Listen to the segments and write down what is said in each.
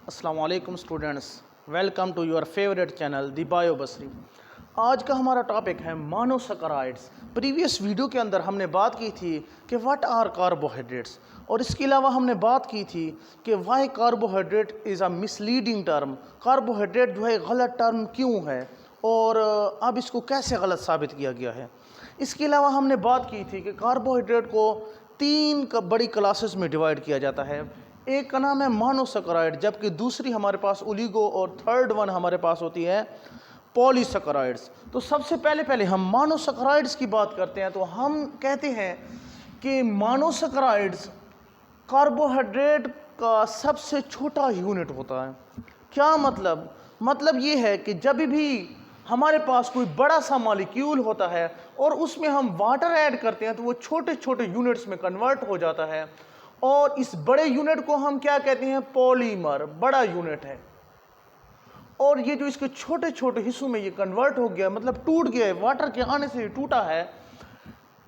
अस्सलाम वालेकुम students, welcome to your favourite channel the bio Basri. आज का हमारा टॉपिक है मोनोसैकेराइड्स। प्रीवियस वीडियो के अंदर हमने बात की थी कि व्हाट आर कार्बोहाइड्रेट्स, और इसके अलावा हमने बात की थी कि why carbohydrate is a misleading term. Carbohydrate जो है गलत टर्म क्यों है और अब इसको कैसे गलत साबित किया गया है। इसके अलावा हमने बात की थी कि कार्बोहाइड्रेट को तीन बड़ी क्लासेस में डिवाइड किया जाता है। एक का नाम है मोनोसैकेराइड, जबकि दूसरी हमारे पास ओलिगो, और थर्ड वन हमारे पास होती है पॉलीसैकेराइड्स। तो सबसे पहले हम मोनोसैकेराइड्स की बात करते हैं। तो हम कहते हैं कि मोनोसैकेराइड्स कार्बोहाइड्रेट का सबसे छोटा यूनिट होता है। क्या मतलब ये है कि जब भी हमारे पास कोई बड़ा सा मॉलिक्यूल होता है और उसमें हम वाटर ऐड करते हैं तो वो छोटे छोटे यूनिट्स में कन्वर्ट हो जाता है, और इस बड़े यूनिट को हम क्या कहते हैं? पॉलीमर। बड़ा यूनिट है, और ये जो इसके छोटे छोटे हिस्सों में ये कन्वर्ट हो गया, मतलब टूट गया है, वाटर के आने से टूटा है,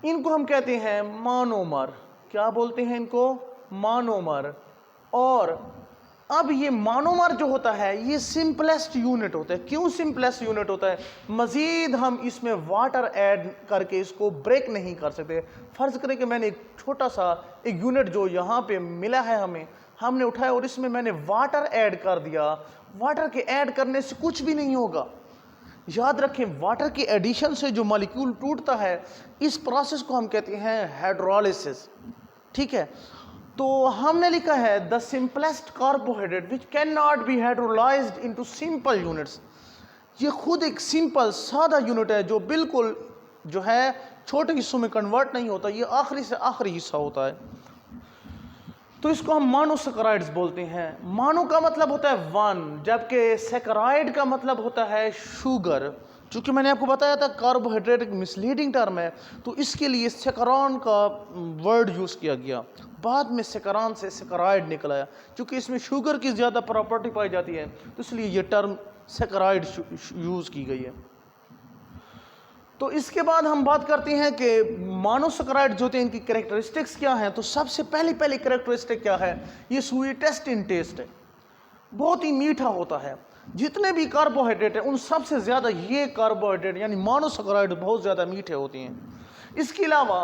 इनको हम कहते हैं मोनोमर। क्या बोलते हैं इनको? मोनोमर। और अब ये मोनोमर जो होता है ये सिंपलेस्ट यूनिट होता है। क्यों सिंपलेस्ट यूनिट होता है? मज़ीद हम इसमें वाटर ऐड करके इसको ब्रेक नहीं कर सकते। फ़र्ज़ करें कि मैंने एक छोटा सा एक यूनिट जो यहाँ पे मिला है हमने उठाया और इसमें मैंने वाटर ऐड कर दिया। वाटर के ऐड करने से कुछ भी नहीं होगा। याद रखें, वाटर के एडिशन से जो मॉलिक्यूल टूटता है, इस प्रोसेस को हम कहते हैं हाइड्रोलिसिस। ठीक है, तो हमने लिखा है the simplest carbohydrate which can not be hydrolysed into simple units. ये खुद एक सिंपल सादा यूनिट है जो बिल्कुल जो है छोटे हिस्सों में कन्वर्ट नहीं होता। ये आखिरी से आखिरी हिस्सा होता है, तो इसको हम मोनोसैकेराइड्स बोलते हैं। मोनो का मतलब होता है वन, जबकि सैकेराइड का मतलब होता है शुगर। चूँकि मैंने आपको बताया था कार्बोहाइड्रेट एक मिसलीडिंग टर्म है, तो इसके लिए सैकरान का वर्ड यूज़ किया गया। बाद में सैकरान से सैकेराइड निकल आया। चूँकि इसमें शुगर की ज़्यादा प्रॉपर्टी पाई जाती है, तो इसलिए ये टर्म सैकेराइड यूज़ की गई है। तो इसके बाद हम बात करते हैं कि मोनोसैकेराइड जो होते हैं इनकी कैरेक्टरिस्टिक्स क्या हैं। तो सबसे पहली कैरेक्टरिस्टिक क्या है? ये स्वीटेस्ट इन टेस्ट है, बहुत ही मीठा होता है। जितने भी कार्बोहाइड्रेट हैं उन सबसे ज़्यादा ये कार्बोहाइड्रेट यानी मोनोसैकेराइड बहुत ज़्यादा मीठे होते हैं। इसके अलावा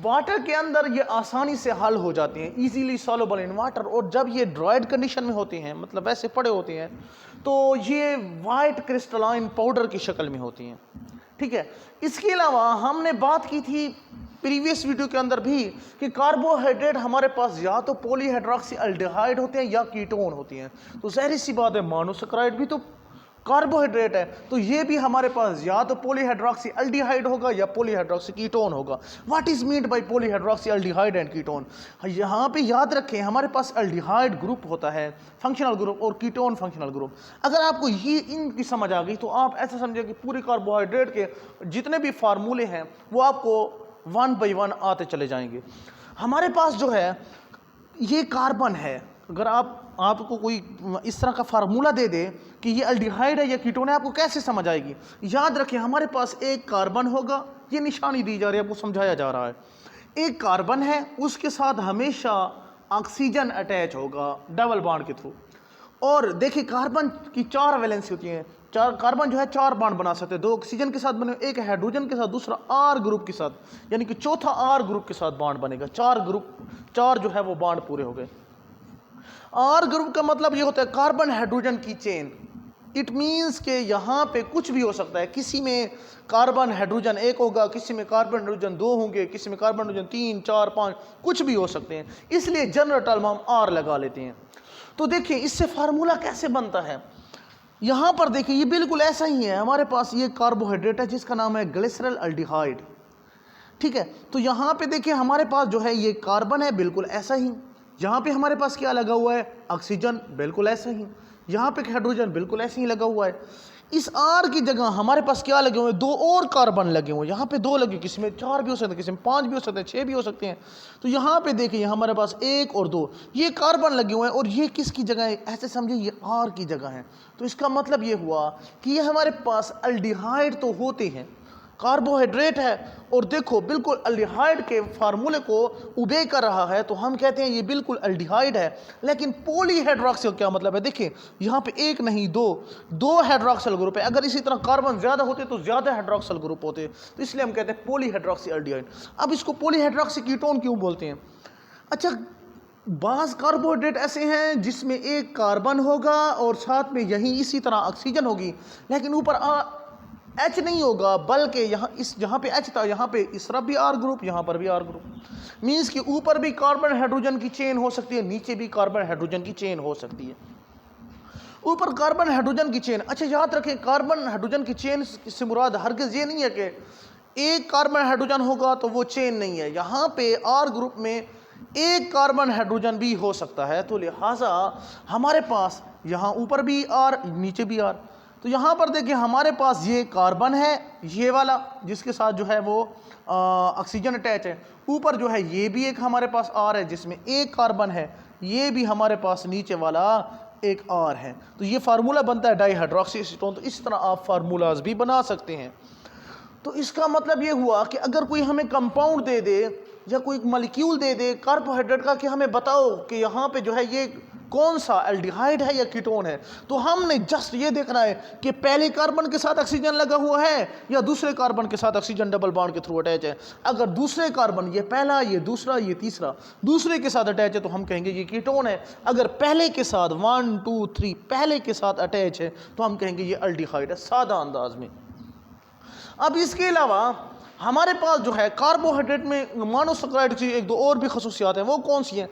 वाटर के अंदर ये आसानी से हल हो जाते हैं, इजीली सॉल्युबल इन वाटर, और जब ये ड्राइड कंडीशन में होते हैं, मतलब वैसे पड़े होते हैं, तो ये वाइट क्रिस्टलाइन पाउडर की शक्ल में होती हैं। ठीक है, इसके अलावा हमने बात की थी प्रीवियस वीडियो के अंदर भी कि कार्बोहाइड्रेट हमारे पास या तो पॉलीहाइड्रोक्सी एल्डिहाइड होते हैं या कीटोन होती हैं। तो ज़ाहिर सी बात है मोनोसैकेराइड भी तो कार्बोहाइड्रेट है, तो ये भी हमारे पास या तो पॉलीहाइड्रोक्सी एल्डिहाइड होगा या पॉलीहाइड्रोक्सी कीटोन होगा। What is meant by polyhydroxy aldehyde and ketone? यहाँ पे याद रखें हमारे पास एल्डिहाइड ग्रुप होता है, फंक्शनल ग्रुप, और कीटोन फंक्शनल ग्रुप। अगर आपको ये इनकी समझ आ गई तो आप ऐसा समझे कि पूरे कार्बोहाइड्रेट के जितने भी फार्मूले हैं वो आपको वन बाई वन आते चले जाएंगे। हमारे पास जो है ये कार्बन है। अगर आपको कोई इस तरह का फार्मूला दे दे कि ये अल्डिहाइड है या कीटोन है, आपको कैसे समझ आएगी? याद रखें हमारे पास एक कार्बन होगा, ये निशानी दी जा रही है, आपको समझाया जा रहा है। एक कार्बन है, उसके साथ हमेशा ऑक्सीजन अटैच होगा डबल बॉन्ड के थ्रू। और देखिए कार्बन की 4 वैलेंसी होती हैं। चार कार्बन जो है 4 बॉन्ड बना सकते हैं, 2 ऑक्सीजन के साथ बने, एक हाइड्रोजन के साथ, दूसरा आर ग्रुप के साथ, यानी कि चौथा आर ग्रुप के साथ बॉन्ड बनेगा। 4 जो है वो बॉन्ड पूरे हो गए। आर ग्रुप का मतलब ये होता है कार्बन हाइड्रोजन की चेन। इट मीन्स के यहाँ पे कुछ भी हो सकता है, किसी में कार्बन हाइड्रोजन 1 होगा, किसी में कार्बन हाइड्रोजन 2 होंगे, किसी में कार्बन हाइड्रोजन 3, 4, 5 कुछ भी हो सकते हैं, इसलिए जनरल टर्म हम आर लगा लेते हैं। तो देखिए इससे फार्मूला कैसे बनता है। यहाँ पर देखिए ये बिल्कुल ऐसा ही है। हमारे पास ये कार्बोहाइड्रेट है जिसका नाम है ग्लिसरल अल्डिहाइड। ठीक है, तो यहाँ पे देखिए हमारे पास जो है ये कार्बन है बिल्कुल ऐसा ही। यहाँ पे हमारे पास क्या लगा हुआ है? ऑक्सीजन, बिल्कुल ऐसा ही। यहाँ पे हाइड्रोजन बिल्कुल ऐसे ही लगा हुआ है। इस आर की जगह हमारे पास क्या लगे हुए हैं? 2 और कार्बन लगे हुए हैं। यहाँ पे 2 लगे, किसी में 4 भी हो सकते हैं, किसी में 5 भी हो सकते हैं, 6 भी हो सकते हैं। तो यहाँ पे देखिए हमारे पास 1 और 2 ये कार्बन लगे हुए हैं, और ये किसकी जगह है? ऐसे समझिए ये आर की जगह है। तो इसका मतलब ये हुआ कि ये हमारे पास अल्डिहाइड तो होते हैं, कार्बोहाइड्रेट है और देखो बिल्कुल अल्डिहाइड के फार्मूले को उबे कर रहा है, तो हम कहते हैं ये बिल्कुल अल्डिहाइड है। लेकिन पॉलीहाइड्रॉक्सी का क्या मतलब है? देखिए यहाँ पे एक नहीं दो हाइड्रॉक्सिल ग्रुप है। अगर इसी तरह कार्बन ज़्यादा होते तो ज़्यादा हाइड्रॉक्सिल ग्रुप होते, तो इसलिए हम कहते हैं पॉलीहाइड्रॉक्सी एल्डिहाइड। अब इसको पॉलीहाइड्रॉक्सी कीटोन क्यों बोलते हैं? अच्छा, बाज़ कार्बोहाइड्रेट ऐसे हैं जिसमें एक कार्बन होगा और साथ में यही इसी तरह ऑक्सीजन होगी, लेकिन ऊपर H नहीं होगा, बल्कि जहाँ पे H था यहाँ पे इस तरफ भी R ग्रुप, यहाँ पर भी R ग्रुप। मीन्स कि ऊपर भी कार्बन हाइड्रोजन की चेन हो सकती है, नीचे भी कार्बन हाइड्रोजन की चेन हो सकती है। ऊपर कार्बन हाइड्रोजन की चेन, अच्छा याद रखें कार्बन हाइड्रोजन की चेन से मुराद हरगिज़ ये नहीं है कि एक कार्बन हाइड्रोजन होगा तो वो चेन नहीं है। यहाँ पे R ग्रुप में एक कार्बन हाइड्रोजन भी हो सकता है, तो लिहाजा हमारे पास यहाँ ऊपर भी R नीचे भी R। तो यहाँ पर देखिए हमारे पास ये कार्बन है, ये वाला जिसके साथ जो है वो ऑक्सीजन अटैच है। ऊपर जो है ये भी एक हमारे पास R है जिसमें एक कार्बन है, ये भी हमारे पास नीचे वाला एक R है। तो ये फार्मूला बनता है डाईहाइड्रॉक्सी एसीटोन। तो इस तरह आप फार्मूलाज भी बना सकते हैं। तो इसका मतलब ये हुआ कि अगर कोई हमें कंपाउंड दे दे या कोई मॉलिक्यूल दे दे कार्बोहाइड्रेट का कि हमें बताओ कि यहाँ पे जो है ये कौन सा एल्डिहाइड है या कीटोन है, तो हमने जस्ट ये देखना है कि पहले कार्बन के साथ ऑक्सीजन लगा हुआ है या दूसरे कार्बन के साथ ऑक्सीजन डबल बॉन्ड के थ्रू अटैच है। अगर दूसरे कार्बन, ये पहला, ये दूसरा, ये तीसरा, दूसरे के साथ अटैच है तो हम कहेंगे ये कीटोन है। अगर पहले के साथ 1 2 3 पहले के साथ अटैच है तो हम कहेंगे ये एल्डिहाइड है, सादा अंदाज में। अब इसके अलावा हमारे पास जो है कार्बोहाइड्रेट में मोनोसैकराइड की एक दो और भी खसूसियात हैं। वो कौन सी हैं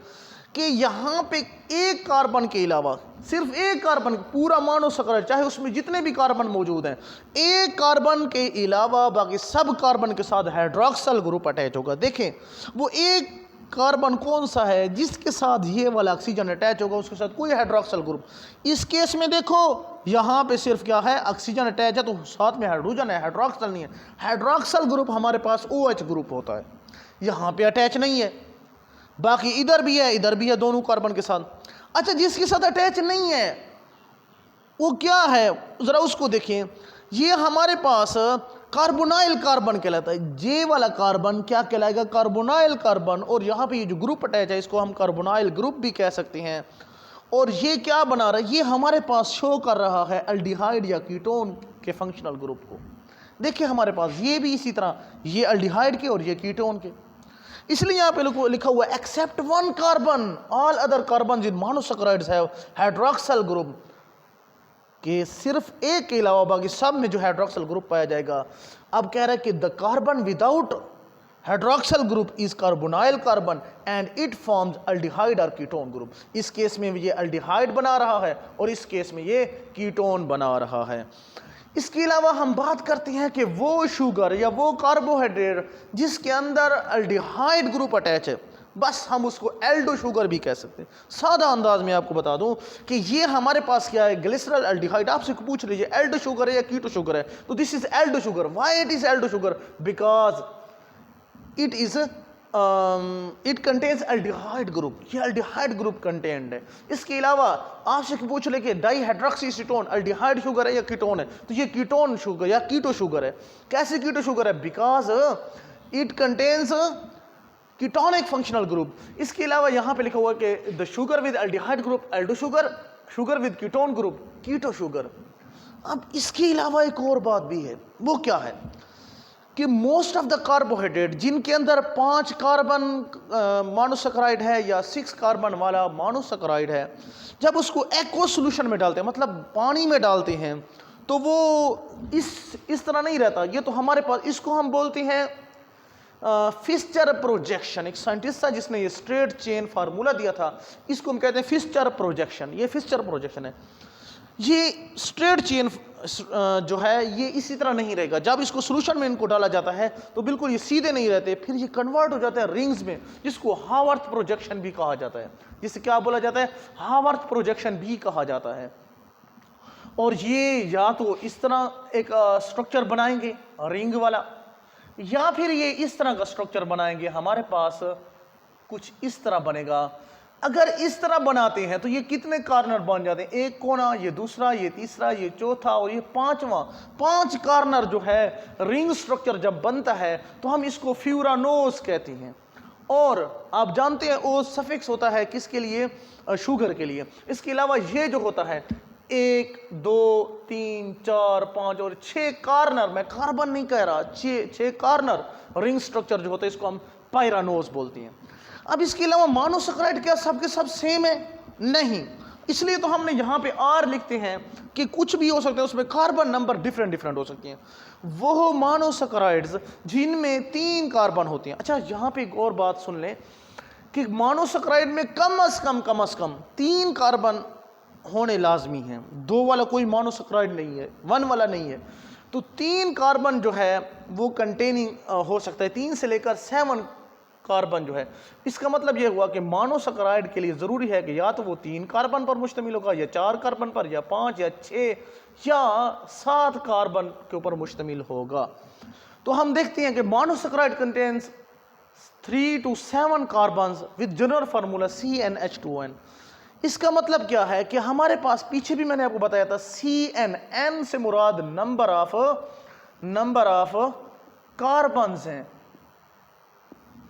कि यहाँ पे एक कार्बन के अलावा सिर्फ एक कार्बन, पूरा मोनोसैकराइड चाहे उसमें जितने भी कार्बन मौजूद हैं, एक कार्बन के अलावा बाकी सब कार्बन के साथ हाइड्रॉक्सिल ग्रुप अटैच होगा। देखें वो एक कार्बन कौन सा है जिसके साथ ये वाला ऑक्सीजन अटैच होगा, उसके साथ कोई हाइड्रॉक्सिल ग्रुप। इस केस में देखो यहाँ पे सिर्फ क्या है, ऑक्सीजन अटैच है तो साथ में हाइड्रोजन है, हाइड्रॉक्सिल नहीं है। हाइड्रॉक्सिल ग्रुप हमारे पास OH ग्रुप होता है, यहाँ पे अटैच नहीं है। बाकी इधर भी है, इधर भी है, दोनों कार्बन के साथ। अच्छा, जिसके साथ अटैच नहीं है वो क्या है, ज़रा उसको देखें। ये हमारे पास कार्बोनाइल कार्बन कहलाता है। जे वाला कार्बन क्या कहलाएगा, कार्बोनाइल कार्बन। और यहाँ पे ये जो ग्रुप अटैच है इसको हम कार्बोनाइल ग्रुप भी कह सकते हैं। और ये क्या बना रहा है, ये हमारे पास शो कर रहा है एल्डिहाइड या कीटोन के फंक्शनल ग्रुप को। देखिए हमारे पास ये भी इसी तरह, ये एल्डिहाइड के और ये कीटोन के। इसलिए यहाँ पे लिखा हुआ है except 1 carbon all other carbon in monosaccharides have hydroxyl group, कि सिर्फ एक के अलावा बाकी सब में जो हाइड्रॉक्सिल ग्रुप पाया जाएगा। अब कह रहा है कि the carbon without hydroxyl group is carbonyl carbon and it forms aldehyde और कीटोन ग्रुप। इस केस में ये एल्डिहाइड बना रहा है और इस केस में ये कीटोन बना रहा है। इसके अलावा हम बात करते हैं कि वो शुगर या वो कार्बोहाइड्रेट जिसके अंदर एल्डिहाइड ग्रुप अटैच है, बस हम उसको एल्डो शुगर भी कह सकते हैं। सादा अंदाज में आपको बता दूं कि ये हमारे पास क्या है, ग्लिसरॉल एल्डिहाइड। आपसे पूछ लीजिए एल्डो शुगर है या कीटो शुगर है, तो this is Aldo sugar. Why it is Aldo sugar? Because it contains aldehyde group, ये एल्डिहाइड ग्रुप कंटेंट है। इसके अलावा आपसे पूछ ले कि डाईहाइड्रॉक्सी एसीटोन एल्डिहाइड शुगर है या कीटोन है, तो ये कीटोन शुगर या कीटो शुगर है। कैसे कीटो शुगर है? Because it contains ketonic functional group. इसके अलावा यहाँ पे लिखा हुआ है कि the sugar with aldehyde group aldo sugar, sugar with ketone group keto sugar. अब इसके अलावा एक और बात भी है, वो क्या है कि मोस्ट ऑफ द कार्बोहाइड्रेट जिनके अंदर 5 कार्बन मोनोसैकराइड है या 6 कार्बन वाला मोनोसैकराइड है, जब उसको एक्व सॉल्यूशन में डालते हैं, मतलब पानी में डालते हैं, तो वो इस तरह नहीं रहता। ये तो हमारे पास, इसको हम बोलते हैं फिस्चर प्रोजेक्शन। एक साइंटिस्ट था जिसने ये स्ट्रेट चेन फार्मूला दिया था, इसको हम कहते हैं फिस्चर प्रोजेक्शन। ये फिस्चर प्रोजेक्शन है। ये स्ट्रेट चेन जो है ये इसी तरह नहीं रहेगा। जब इसको सॉल्यूशन में इनको डाला जाता है तो बिल्कुल ये सीधे नहीं रहते, फिर ये कन्वर्ट हो जाता है रिंग्स में, जिसको हावर्थ प्रोजेक्शन भी कहा जाता है। जिसे क्या बोला जाता है? हावर्थ प्रोजेक्शन भी कहा जाता है। और ये या तो इस तरह एक स्ट्रक्चर बनाएंगे रिंग वाला, या फिर ये इस तरह का स्ट्रक्चर बनाएंगे, हमारे पास कुछ इस तरह बनेगा। अगर इस तरह बनाते हैं तो ये कितने कॉर्नर बन जाते हैं, एक कोना, ये दूसरा, ये तीसरा, ये चौथा और ये पांचवा। 5 कॉर्नर जो है रिंग स्ट्रक्चर जब बनता है तो हम इसको फ्यूरानोस कहते हैं। और आप जानते हैं ओ सफिक्स होता है किसके लिए, शुगर के लिए। इसके अलावा ये जो होता है 1 2 3 4 5 और 6 कॉर्नर, मैं कार्बन नहीं कह रहा, 6 कॉर्नर रिंग स्ट्रक्चर जो होता है इसको हम पायरानोस बोलते हैं। अब इसके अलावा मोनोसैकेराइड क्या सबके सब सेम है? नहीं, इसलिए तो हमने यहाँ पे आर लिखते हैं कि कुछ भी हो सकता है, उसमें कार्बन नंबर डिफरेंट डिफरेंट हो सकती हैं। वो मोनोसैकेराइड्स जिनमें 3 कार्बन होते हैं। अच्छा, यहाँ पे एक और बात सुन लें कि मोनोसैकेराइड में कम से कम 3 कार्बन होने लाजमी हैं। 2 वाला कोई मोनोसैकेराइड नहीं है, 1 वाला नहीं है। तो 3 कार्बन जो है वो कंटेनिंग हो सकता है, 3 से लेकर 7 कार्बन जो है। इसका मतलब यह हुआ कि मोनोसैकेराइड के लिए ज़रूरी है कि या तो वो 3 कार्बन पर मुश्तमिल होगा, या 4 कार्बन पर, या 5 या 6 या 7 कार्बन के ऊपर मुश्तमिल होगा। तो हम देखते हैं कि monosaccharide contains 3 to 7 carbons with general formula CnH2n। इसका मतलब क्या है कि हमारे पास पीछे भी मैंने आपको बताया था CnN से मुराद नंबर ऑफ कार्बन्स हैं,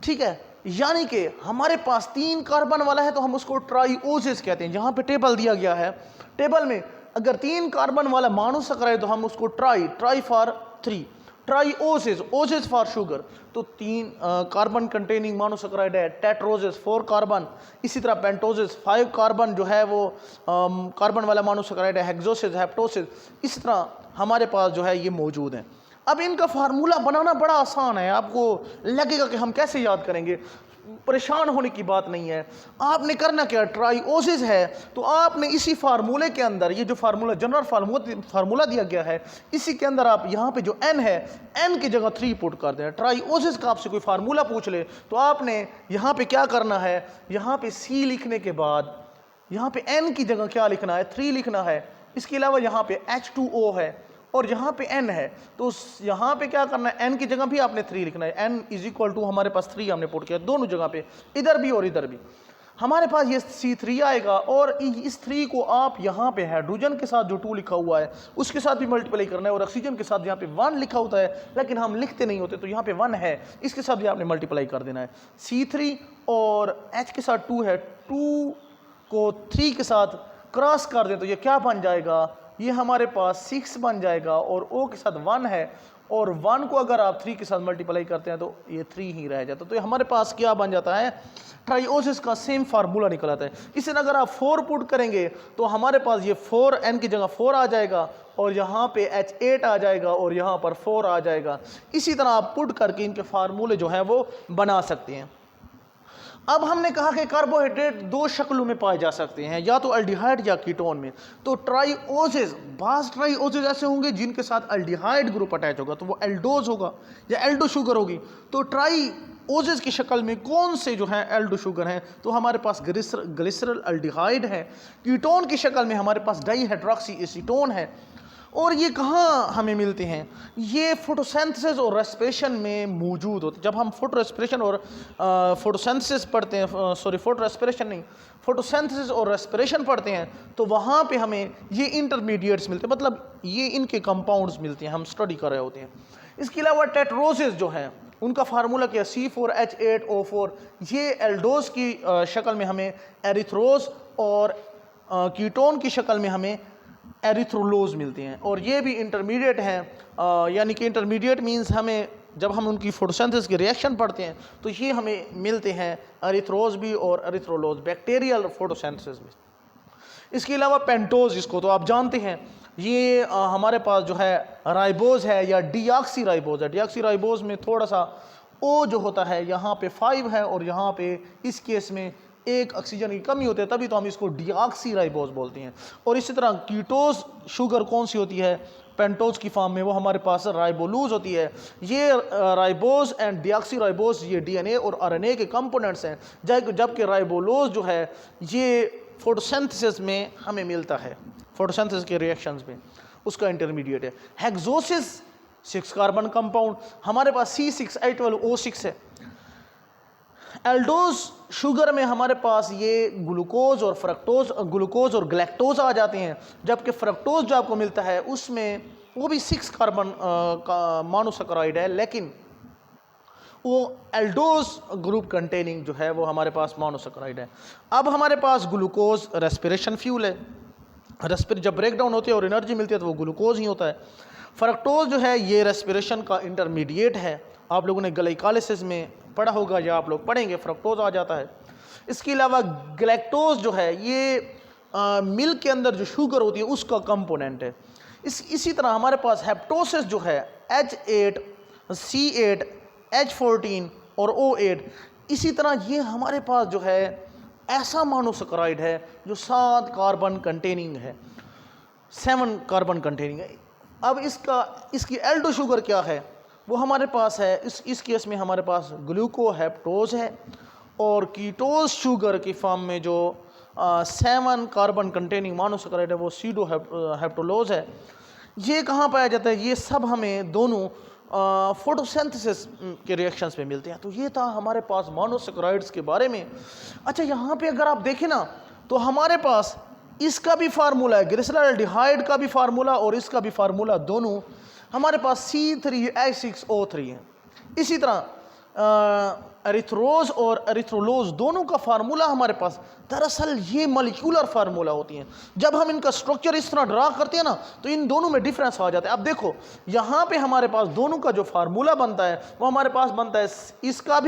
ठीक है। यानी कि हमारे पास 3 कार्बन वाला है तो हम उसको ट्राइओसिस कहते हैं। जहां पे टेबल दिया गया है, टेबल में अगर 3 कार्बन वाला मोनोसैकेराइड तो हम उसको tri for 3, trioses, ose for sugar. तो 3 कार्बन कंटेनिंग मोनोसैकेराइड है। टेट्रोसिस 4 कार्बन, इसी तरह पेंटोसिस 5 कार्बन जो है वो कार्बन वाला मोनोसैकेराइड है। हेक्सोसिस, हेप्टोसिस, इस तरह हमारे पास जो है ये मौजूद है। अब इनका फार्मूला बनाना बड़ा आसान है। आपको लगेगा कि हम कैसे याद करेंगे, परेशान होने की बात नहीं है। आपने करना क्या, ट्राइओसिस है तो आपने इसी फार्मूले के अंदर, ये जो फार्मूला जनरल फार्मूला दिया गया है, इसी के अंदर आप यहाँ पे जो n है, n की जगह 3 पुट कर दें। ट्राइओसिस का आपसे कोई फार्मूला पूछ ले तो आपने यहाँ पे क्या करना है, यहाँ पे C लिखने के बाद यहाँ पे n की जगह क्या लिखना है, 3 लिखना है। इसके अलावा यहाँ पे H2O है और यहाँ पे n है, तो यहाँ पे क्या करना है, n की जगह भी आपने 3 लिखना है। n इज इक्वल टू हमारे पास 3 हमने पुट किया दोनों जगह पे, इधर भी और इधर भी। हमारे पास ये C3 आएगा और इस 3 को आप यहाँ पे हाइड्रोजन के साथ जो 2 लिखा हुआ है उसके साथ भी मल्टीप्लाई करना है, और ऑक्सीजन के साथ यहाँ पे 1 लिखा होता है लेकिन हम लिखते नहीं होते, तो यहाँ पे 1 है, इसके साथ भी आपने मल्टीप्लाई कर देना है। C3 और H के साथ 2 है, 2 को 3 के साथ क्रॉस कर दें तो ये क्या बन जाएगा, ये हमारे पास 6 बन जाएगा, और O के साथ 1 है, और 1 को अगर आप 3 के साथ मल्टीप्लाई करते हैं तो ये 3 ही रह जाता है। तो ये हमारे पास क्या बन जाता है, ट्राइओसिस का सेम फार्मूला निकल आता है। इसे अगर आप 4 पुट करेंगे तो हमारे पास ये 4 n की जगह 4 आ जाएगा, और यहाँ पे H8 आ जाएगा, और यहाँ पर 4 आ जाएगा। इसी तरह आप पुट करके इनके फार्मूले जो है वो बना सकते हैं। अब हमने कहा कि कार्बोहाइड्रेट 2 शक्लों में पाए जा सकते हैं, या तो अल्डिहाइड या कीटोन में। तो ट्राइओसिस, बास ट्राइओसिस ऐसे होंगे जिनके साथ अल्डिहाइड ग्रुप अटैच होगा तो वो एल्डोज होगा या एल्डो शुगर होगी। तो ट्राइओसिस की शक्ल में कौन से जो है एल्डो शुगर हैं, तो हमारे पास ग्लिसरल अल्डिहाइड है। कीटोन की शक्ल में हमारे पास डाईहाइड्रोक्सी एसीटोन है। और ये कहाँ हमें मिलते हैं, ये फोटोसिंथेसिस और रेस्पिरेशन में मौजूद होते हैं। जब हम फोटो रेस्पिरेशन और फोटोसिंथेसिस पढ़ते हैं, फोटो रेस्पिरेशन नहीं, फोटोसिंथेसिस और रेस्पिरेशन पढ़ते हैं, तो वहाँ पे हमें ये इंटरमीडिएट्स मिलते हैं, मतलब ये इनके कंपाउंड्स मिलते हैं, हम स्टडी कर रहे होते हैं। इसके अलावा टेट्रोसिस जो है उनका फार्मूला क्या, C4H8O4। ये एल्डोज की शक्ल में हमें एरिथ्रोज, और कीटोन की शक्ल में हमें एरिथ्रोलोज मिलते हैं, और ये भी इंटरमीडिएट हैं। यानी कि इंटरमीडिएट मींस हमें जब हम उनकी फोटोसिंथेसिस की रिएक्शन पढ़ते हैं तो ये हमें मिलते हैं एरिथ्रोज भी और एरिथ्रोलोज बैक्टीरियल फोटोसिंथेसिस में। इसके अलावा पेंटोज, इसको तो आप जानते हैं, ये हमारे पास जो है राइबोज है या डीऑक्सी राइबोज है। डीऑक्सी राइबोज में थोड़ा सा O जो होता है यहाँ पे 5 है, और यहाँ पे इस केस में एक ऑक्सीजन की कमी होती है, तभी तो हम इसको डीऑक्सी राइबोज बोलते हैं। और इसी तरह कीटोज शुगर कौन सी होती है पेंटोज की फॉर्म में, वो हमारे पास राइबोलूज होती है। ये राइबोज एंड डीऑक्सी राइबोज ये डीएनए और आरएनए के कंपोनेंट्स हैं, जबकि राइबोलोज जो है ये फोटोसिंथेसिस में हमें मिलता है, फोटोसिंथेसिस के रिएक्शंस में उसका इंटरमीडिएट है। हेक्सोसिस 6 कार्बन कंपाउंड, हमारे पास C6H12O6 है। एल्डोज शुगर में हमारे पास ये ग्लूकोज और ग्लूकोज और ग्लैक्टोज आ जाते हैं, जबकि फ्रक्टोज जो आपको मिलता है उसमें वो भी 6 कार्बन का मोनोसैकेराइड है, लेकिन वो एल्डोज ग्रुप कंटेनिंग जो है वो हमारे पास मोनोसैकेराइड है। अब हमारे पास ग्लूकोज रेस्पिरेशन फ्यूल है, जब ब्रेक डाउन होती है और एनर्जी मिलती है तो वो ग्लूकोज ही होता है। फ्रक्टोज जो है ये रेस्पिरेशन का इंटरमीडिएट है, आप लोगों ने ग्लाइकोलाइसिस में पढ़ा होगा या आप लोग पढ़ेंगे, फ्रक्टोज आ जाता है। इसके अलावा ग्लैक्टोज जो है ये मिल्क के अंदर जो शुगर होती है उसका कंपोनेंट है। इसी तरह हमारे पास हेप्टोसिस जो है H8, C8, H14 और O8, इसी तरह ये हमारे पास जो है ऐसा मोनोसैकेराइड है जो 7 कार्बन कंटेनिंग है, 7 कार्बन कंटेनिंग है। अब इसकी एल्डो शुगर क्या है वो हमारे पास है, इस केस में हमारे पास ग्लूकोहेप्टोज है, और कीटोज शुगर की फॉर्म में जो 7 कार्बन कंटेनिंग मोनोसैकेराइड है वो सीडोहेप्टोलोज है। ये कहाँ पाया जाता है? ये सब हमें दोनों फोटोसिंथेसिस के रिएक्शंस में मिलते हैं। तो ये था हमारे पास मोनोसैकेराइड्स के बारे में। अच्छा, यहाँ पे अगर आप देखें ना तो हमारे पास इसका भी फार्मूला है, ग्लिसरॉल्डिहाइड का भी फार्मूला और इसका भी फार्मूला, दोनों हमारे पास C3H6O3 है। इसी तरह एरिथ्रोज और एरिथ्रोलोज दोनों का फार्मूला हमारे पास, दरअसल ये मॉलिक्यूलर फार्मूला होती हैं। जब हम इनका स्ट्रक्चर इस तरह ड्रा करते हैं ना तो इन दोनों में डिफरेंस आ जाता है। अब देखो यहाँ पे हमारे पास दोनों का जो फार्मूला बनता है वो हमारे पास बनता है इसका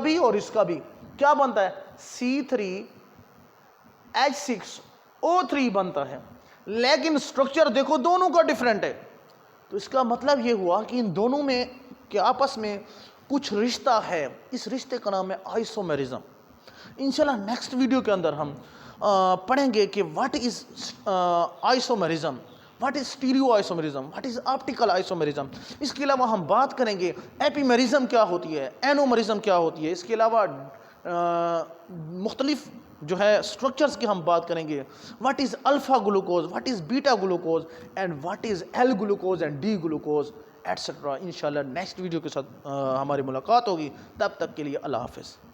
भी और इसका भी। क्या बनता है? C3H6O3 बनता है, लेकिन स्ट्रक्चर देखो दोनों का डिफरेंट है। तो इसका मतलब ये हुआ कि इन दोनों में के आपस में कुछ रिश्ता है। इस रिश्ते का नाम है आइसोमेरिज्म। इंशाल्लाह नेक्स्ट वीडियो के अंदर हम पढ़ेंगे कि what is isomerism, what is stereo isomerism, what is optical isomerism. इसके अलावा हम बात करेंगे एपीमेरिज्म क्या होती है, एनोमेरिज्म क्या होती है। इसके अलावा मुख्तलिफ जो है स्ट्रक्चर्स की हम बात करेंगे। What is alpha glucose, what is beta glucose and what is L glucose and D glucose etcetera. इंशाल्लाह नेक्स्ट वीडियो के साथ हमारी मुलाकात होगी। तब तक के लिए अल्लाह हाफिज़।